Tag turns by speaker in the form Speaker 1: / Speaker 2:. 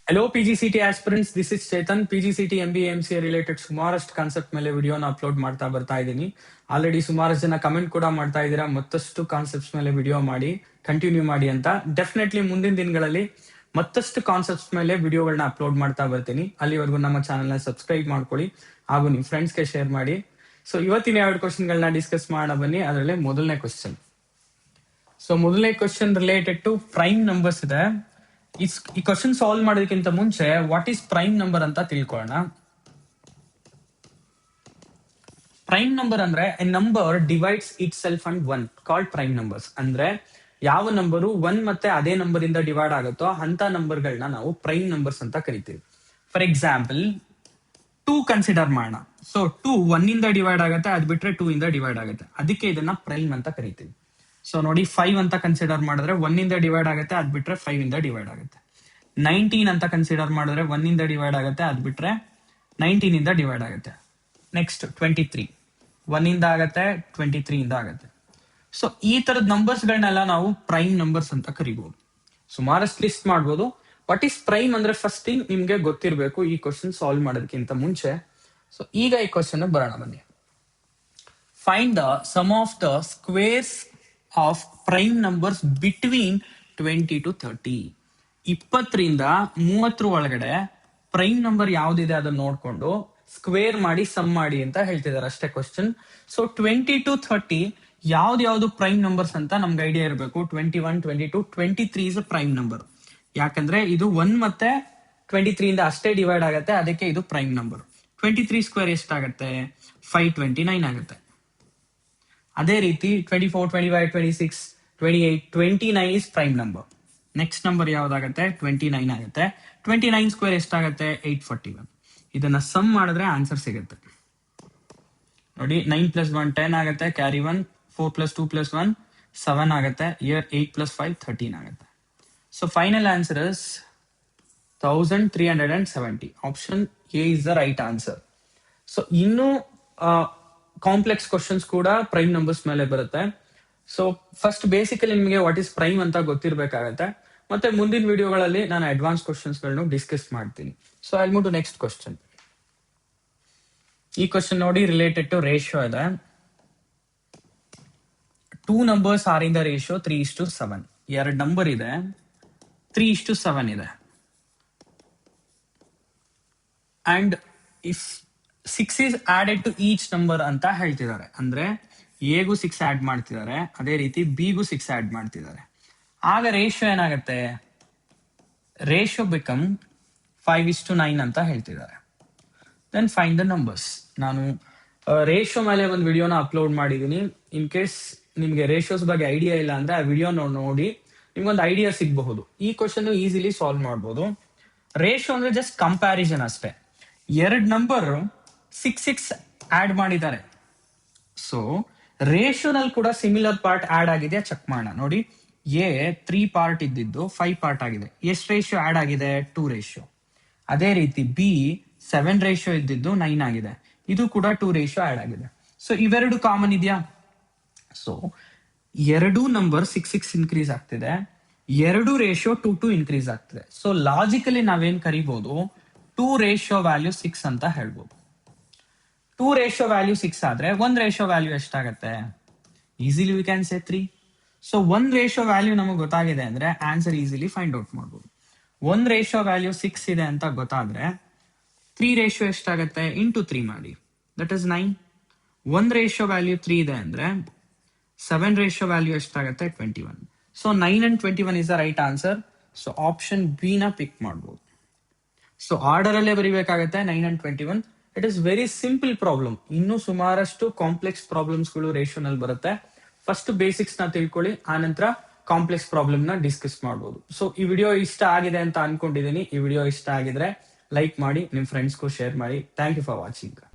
Speaker 1: Hello PGCT aspirants, this is Chetan. PGCT MBA MCA related ಸುಮಾರಷ್ಟು concept ಮೇಲೆ ವಿಡಿಯೋನ upload ಮಾಡ್ತಾ ಬರ್ತಾ ಇದ್ದೀನಿ. ಆಲ್ರೆಡಿ ಸುಮಾರಷ್ಟು ಜನ ಕಮೆಂಟ್ ಕೂಡ ಮಾಡ್ತಾ ಇದ್ದೀರಾ, ಮತ್ತಷ್ಟು ಕಾನ್ಸೆಪ್ಟ್ಸ್ ಮೇಲೆ ವಿಡಿಯೋ ಮಾಡಿ ಕಂಟಿನ್ಯೂ ಮಾಡಿ ಅಂತ. ಡೆಫಿನೆಟ್ಲಿ ಮುಂದಿನ ದಿನಗಳಲ್ಲಿ ಮತ್ತಷ್ಟು ಕಾನ್ಸೆಪ್ಟ್ಸ್ ಮೇಲೆ ವಿಡಿಯೋಗಳನ್ನ ಅಪ್ಲೋಡ್ ಮಾಡ್ತಾ ಬರ್ತೀನಿ. ಅಲ್ಲಿವರೆಗೂ ನಮ್ಮ ಚಾನಲ್ನ ಸಬ್ಸ್ಕ್ರೈಬ್ ಮಾಡ್ಕೊಳ್ಳಿ ಹಾಗೂ ನಿಮ್ಮ ಫ್ರೆಂಡ್ಸ್ಗೆ ಶೇರ್ ಮಾಡಿ. ಸೊ ಇವತ್ತಿನ 2 ಕ್ವಶನ್ಗಳನ್ನ ಡಿಸ್ಕಸ್ ಮಾಡೋಣ ಬನ್ನಿ. ಅದರಲ್ಲಿ ಮೊದಲನೇ ಕ್ವಶನ್. ಸೊ ಮೊದಲನೇ question related to prime numbers ಇದೆ. ಈ ಕ್ವಶನ್ ಸಾಲ್ವ್ ಮಾಡೋದಕ್ಕಿಂತ ಮುಂಚೆ ವಾಟ್ ಈಸ್ ಪ್ರೈಮ್ ನಂಬರ್ ಅಂತ ತಿಳ್ಕೊಳ್ಳೋಣ. ಪ್ರೈಮ್ ನಂಬರ್ ಅಂದ್ರೆ A number divides it self and 1 called prime numbers. ಅಂದ್ರೆ ಯಾವ ನಂಬರು 1 ಮತ್ತೆ ಅದೇ ನಂಬರ್ ಇಂದ ಡಿವೈಡ್ ಆಗುತ್ತೋ ಅಂತ ನಂಬರ್ಗಳನ್ನ ನಾವು ಪ್ರೈಮ್ ನಂಬರ್ಸ್ ಅಂತ ಕರಿತೀವಿ. ಫಾರ್ ಎಕ್ಸಾಂಪಲ್ 2 ಕನ್ಸಿಡರ್ ಮಾಡೋಣ. ಸೊ 2 1 ಇಂದ ಡಿವೈಡ್ ಆಗುತ್ತೆ, ಅದ್ ಬಿಟ್ರೆ 2 ಇಂದ ಡಿವೈಡ್ ಆಗುತ್ತೆ, ಅದಕ್ಕೆ ಇದನ್ನ ಪ್ರೈಮ್ ಅಂತ ಕರಿತೀವಿ. ಸೊ ನೋಡಿ 5 ಅಂತ ಕನ್ಸಿಡರ್ ಮಾಡಿದ್ರೆ 1 ಇಂದ ಡಿವೈಡ್ ಆಗುತ್ತೆ, ಅದ್ ಬಿಟ್ರೆ 5 ಇಂದ ಡಿವೈಡ್ ಆಗುತ್ತೆ. 19 ಅಂತ ಕನ್ಸಿಡರ್ ಮಾಡಿದ್ರೆ 1 ಇಂದ ಡಿವೈಡ್ ಆಗುತ್ತೆ, ಅದ್ ಬಿಟ್ರೆ 19 ಇಂದ ಡಿವೈಡ್ ಆಗುತ್ತೆ. ನೆಕ್ಸ್ಟ್ 23 1 ಇಂದ ಆಗುತ್ತೆ, 23 ಇಂದ ಆಗುತ್ತೆ. ಸೊ ಈ ತರದ ನಂಬರ್ಸ್ ಗಳನ್ನೆಲ್ಲ ನಾವು ಪ್ರೈಮ್ ನಂಬರ್ಸ್ ಅಂತ ಕರಿಬಹುದು. ಸುಮಾರಷ್ಟು ಲಿಸ್ಟ್ ಮಾಡ್ಬೋದು. ವಾಟ್ ಈಸ್ ಪ್ರೈಮ್ ಅಂದ್ರೆ ಫಸ್ಟ್ ಥಿಂಗ್ ನಿಮ್ಗೆ ಗೊತ್ತಿರಬೇಕು ಈ ಕ್ವಶನ್ ಸಾಲ್ವ್ ಮಾಡೋದಕ್ಕಿಂತ ಮುಂಚೆ. ಸೊ ಈಗ ಈ ಕ್ವಶನ್ ಬರೋಣ ಬನ್ನಿ. Find the sum of the squares of prime numbers between 20 to 30. 20 ರಿಂದ 30 ಒಳಗಡೆ ಪ್ರೈಮ್ ನಂಬರ್ ಯಾವ್ದಿದೆ ಅದನ್ನ ನೋಡ್ಕೊಂಡು ಸ್ಕ್ವೇರ್ ಮಾಡಿ ಸಮ್ ಮಾಡಿ ಅಂತ ಹೇಳ್ತಿದ್ದಾರೆ, ಅಷ್ಟೇ ಕ್ವಶನ್. ಸೊ 20 to 30 ಯಾವ್ದು ಪ್ರೈಮ್ ನಂಬರ್ಸ್ ಅಂತ ನಮ್ಗೆ ಐಡಿಯಾ ಇರಬೇಕು. 21, 22, 23 ಇಸ್ ಅ ಪ್ರೈಮ್ ನಂಬರ್. ಯಾಕಂದ್ರೆ ಇದು 1 ಮತ್ತೆ 23 ಇಂದ ಅಷ್ಟೇ ಡಿವೈಡ್ ಆಗುತ್ತೆ, ಅದಕ್ಕೆ ಇದು ಪ್ರೈಮ್ ನಂಬರ್. 23 ಸ್ಕ್ವೇರ್ ಎಷ್ಟಾಗುತ್ತೆ? 529 ಆಗುತ್ತೆ. ಅದೇ ರೀತಿ 24, 25, 26, 28, 29 is prime number. Next number ಯಾವ್ದಾಗುತ್ತೆ? 29 ಆಗುತ್ತೆ. 29 ಸ್ಕ್ವೇರ್ ಎಷ್ಟಾಗುತ್ತೆ? 841. ಇದನ್ನ ಸಮ್ ಮಾಡಿದ್ರೆ ಆನ್ಸರ್ ಸಿಗುತ್ತೆ. ನೋಡಿ 9 + 1 10 ಆಗುತ್ತೆ, ಕ್ಯಾರಿ 1, 4 + 2 + 1 7 ಆಗುತ್ತೆ, ಇಯರ್ 8 + 5 13 ಆಗುತ್ತೆ. So final answer is 1370. Option A is the right answer. So ಇನ್ನು ಕಾಂಪ್ಲೆಕ್ಸ್ ಕ್ವಶನ್ಸ್ ಕೂಡ ಪ್ರೈಮ್ ನಂಬರ್ಸ್ ಮೇಲೆ ಬರುತ್ತೆ. ಸೊ ಫಸ್ಟ್ ಬೇಸಿಕಲಿ ನಿಮಗೆ ವಾಟ್ ಇಸ್ ಪ್ರೈಮ್ ಅಂತ ಗೊತ್ತಿರಬೇಕಾಗತ್ತೆ. ಮತ್ತೆ ಮುಂದಿನ ವಿಡಿಯೋಗಳಲ್ಲಿ ನಾನು ಅಡ್ವಾನ್ಸ್ ಕ್ವಶನ್ಸ್ ಗಳನ್ನು ಡಿಸ್ಕಸ್ ಮಾಡ್ತೀನಿ. So I move to next question. ಈ ಕ್ವಶನ್ ನೋಡಿ ರಿಲೇಟೆಡ್ ಟು ರೇಷಿಯೋ ಇದೆ. 2 numbers are in the ratio 3:7. 2 number ಇದೆ, 3:7 ಇದೆ. And if 6 is added to each number ಅಂತ ಹೇಳ್ತಿದ್ದಾರೆ. ಅಂದ್ರೆ ಎಗೂ 6 ಆಡ್ ಮಾಡ್ತಿದ್ದಾರೆ, ಅದೇ ರೀತಿ ಬಿಗೂ 6 ಆಡ್ ಮಾಡ್ತಿದ್ದಾರೆ. ಆಗ ರೇಷಿಯೋ ಏನಾಗುತ್ತೆ? ರೇಷಿಯೋ ಬಿಕಮ್ 5:9 ಅಂತ ಹೇಳ್ತಿದ್ದಾರೆ. Then find the numbers. ನಾನು ರೇಷಿಯೋ ಮೇಲೆ ಒಂದು ವಿಡಿಯೋನ ಅಪ್ಲೋಡ್ ಮಾಡಿದೀನಿ. ಇನ್ ಕೇಸ್ ನಿಮ್ಗೆ ರೇಷಿಯೋಸ್ ಬಗ್ಗೆ ಐಡಿಯಾ ಇಲ್ಲ ಅಂದ್ರೆ ಆ ವಿಡಿಯೋ ನೋಡಿ ನಿಮ್ಗೊಂದು ಐಡಿಯಾ ಸಿಗಬಹುದು. ಈ ಕ್ವಶನ್ ಈಸಿಲಿ ಸಾಲ್ವ್ ಮಾಡ್ಬೋದು. ರೇಷಿಯೋ ಅಂದ್ರೆ ಜಸ್ಟ್ ಕಂಪ್ಯಾರಿಸನ್ ಅಷ್ಟೇ. 2 ನಂಬರ್ 6 ಆಡ್ ಮಾಡಿದ್ದಾರೆ. ಸೊ ರೇಷಿಯೋನಲ್ಲಿ ಕೂಡ ಸಿಮಿಲರ್ ಪಾರ್ಟ್ ಆಡ್ ಆಗಿದೆಯಾ ಚೆಕ್ ಮಾಡೋಣ. ನೋಡಿ ಎ 3 ಪಾರ್ಟ್ ಇದ್ದಿದ್ದು 5 ಪಾರ್ಟ್ ಆಗಿದೆ. ಎಷ್ಟು ರೇಷಿಯೋ ಆಡ್ ಆಗಿದೆ? 2 ರೇಷಿಯೋ. ಅದೇ ರೀತಿ ಬಿ 7 ರೇಷಿಯೋ ಇದ್ದಿದ್ದು 9 ಆಗಿದೆ. ಇದು ಕೂಡ 2 ರೇಷಿಯೋ ಆಡ್ ಆಗಿದೆ. ಸೊ ಇವೆರಡು ಕಾಮನ್ ಇದೆಯಾ? ಸೊ 2 ನಂಬರ್ 6 ಇನ್ಕ್ರೀಸ್ ಆಗ್ತಿದೆ, 2 ರೇಷಿಯೋ 2 ಇನ್ಕ್ರೀಸ್ ಆಗ್ತಿದೆ. ಸೊ ಲಾಜಿಕಲಿ ನಾವೇನ್ ಕರಿಬಹುದು? 2 ರೇಷಿಯೋ ವ್ಯಾಲ್ಯೂ 6 ಅಂತ ಹೇಳ್ಬೋದು. 2 ರೇಷಿಯೋ ವ್ಯಾಲ್ಯೂ 6 ಆದ್ರೆ 1 ರೇಷಿಯೋ ವ್ಯಾಲ್ಯೂ ಎಷ್ಟಾಗತ್ತೆ? Easily we can say 3. So 1 ratio value ನಮಗೆ ಗೊತ್ತಾಗಿದೆ ಅಂದ್ರೆ ಆನ್ಸರ್ ಈಸಿಲಿ ಫೈಂಡ್ ಔಟ್ ಮಾಡ್ಬೋದು. 1 ರೇಷಿಯೋ ವ್ಯಾಲ್ಯೂ 6 ಇದೆ ಅಂತ ಗೊತ್ತಾದ್ರೆ 3 ರೇಷಿಯೋ ಎಷ್ಟಾಗತ್ತೆ? ಇಂಟು 3 ಮಾಡಿ, ದಟ್ ಇಸ್ 9. 1 ರೇಷಿಯೋ ವ್ಯಾಲ್ಯೂ 3 ಇದೆ ಅಂದ್ರೆ 7 ರೇಷಿಯೋ ವ್ಯಾಲ್ಯೂ ಎಷ್ಟಾಗತ್ತೆ? 21. So 9 and 21 is the right answer. So option B ನ ಪಿಕ್ ಮಾಡ್ಬೋದು. ಸೊ ಆರ್ಡರ್ ಅಲ್ಲೇ ಬರಿಬೇಕಾಗತ್ತೆ 9 and 21. It is very simple problem. ಇನ್ನು ಸುಮಾರಷ್ಟು ಕಾಂಪ್ಲೆಕ್ಸ್ ಪ್ರಾಬ್ಲಮ್ಸ್ ಗಳು ರೇಷಿಯೋನಲ್ಲಿ ಬರುತ್ತೆ. ಫಸ್ಟ್ ಬೇಸಿಕ್ಸ್ ನ ತಿಳ್ಕೊಳ್ಳಿ, ಆನಂತರ ಕಾಂಪ್ಲೆಕ್ಸ್ ಪ್ರಾಬ್ಲಮ್ ನ ಡಿಸ್ಕಸ್ ಮಾಡಬಹುದು. ಸೊ ಈ ವಿಡಿಯೋ ಇಷ್ಟ ಆಗಿದೆ ಅಂತ ಅನ್ಕೊಂಡಿದ್ದೀನಿ. ಈ ವಿಡಿಯೋ ಇಷ್ಟ ಆಗಿದ್ರೆ ಲೈಕ್ ಮಾಡಿ, ನಿಮ್ ಫ್ರೆಂಡ್ಸ್ಗೂ ಶೇರ್ ಮಾಡಿ. Thank you for watching.